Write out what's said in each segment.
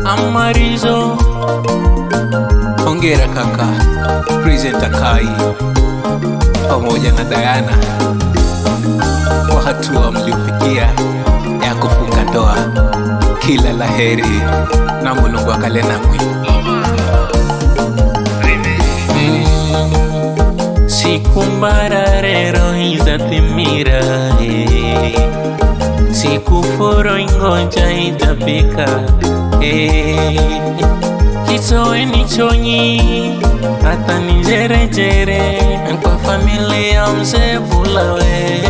Amarizo, hongera kaka Presenter Kai pamoja na Diana kwa hatua mliofikia ya kufunga ndoa. Kila laheri na Mulungu akale namwe. Siku mbara rero izatimira, siku foro ingonja itapika. Kisowe ni chonyi hata nijerejere kwa familia mzee Bulawe.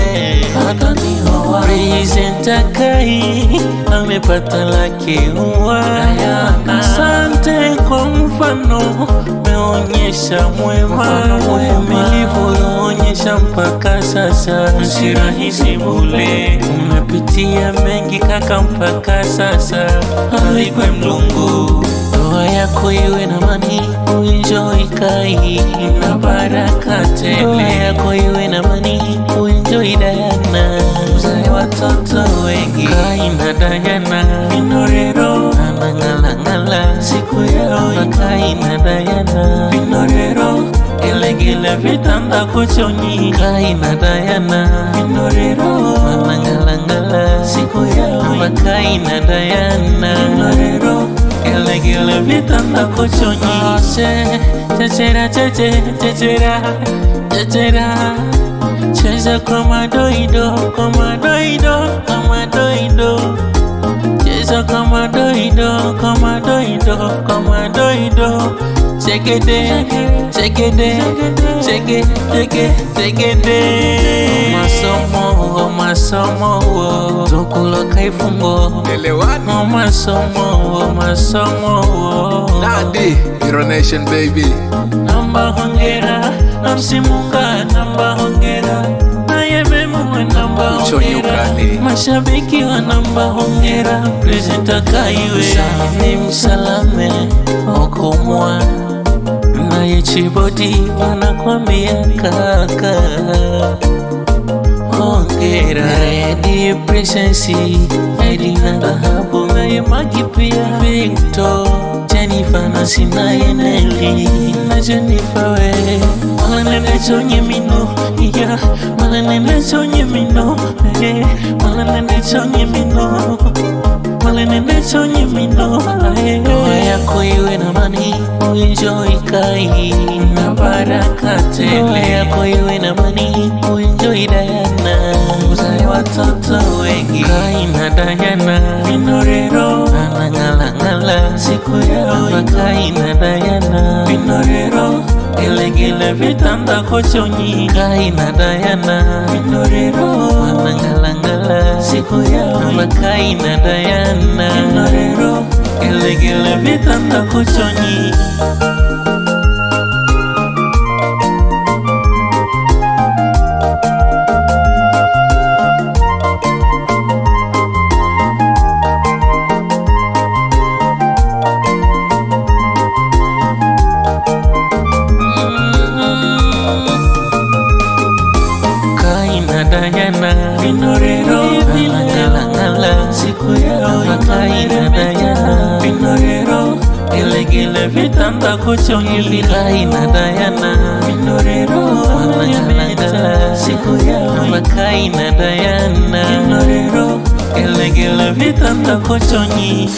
Hata ni hawa Presenter Kai amepata lake uwa. Asante kwa mfano meonyesha mwema, umelivyonyesha mpaka sasa si rahisi bule. Umepitia mengi kaka mpaka sasa, alikwe Mlungu. Ndoa yako iwe na amani, uenjoy Kai na baraka tele. Ndoa yako iwe na amani, uenjoy Diana, uzae watoto wengi. Kai na Diana Vinorero anangala siku yao. Kai na Diana Vinorero elegele vitanda kuchonyi. Kai na Diana Vinorero anangala siku yao. Kai na Diana Vinorero elegele vitanda kuchonyi. Chechera chechera chechera cheza kama doido, kama doido, kama doido. Cheza kama doido, kama doido, kama doido. Chekede, chekede, cheke, cheke, chekede. Masomo, Tukulo Kaifungo. Elewani Masomo. Nadi Hero Nation baby. Namba hongera, namsimunga namba hongera. Nayememu namba hongera. Mashabiki wa namba hongera. Presenter Kai we msalame okomwa. Naye Chibodi wanakwambia kaka hongera. Redi Princess Edi na dhahabu. Naye Magi pia Victor, Jennifer na Sinaye Nelly na Jennifer we. Malanene chonye mino, yeah. Malanene chonye mino, yeah. Malanene chonye mino, malanene chonye mino, yeah. Ndoa yako iwe na amani, uenjoy Kai na baraka tele. Ndoa yako iwe na amani, uenjoy Diana, uzae watoto wengi. Kai na Diana Vinorero anangala siku yao. Kai na Diana Vinorero elegele vitanda kuchonyi. Kai na Diana Vinorero anangala siku yao. Kai na Diana Vinorero elegele vitanda kuchonyi. Diana Vinorero anangala siku yao. Kai na Diana Vinorero elegele vitanda kuchonyi. Kai na Diana Vinorero anangala siku yao. Kai na Diana Vinorero elegele vitanda kuchonyi.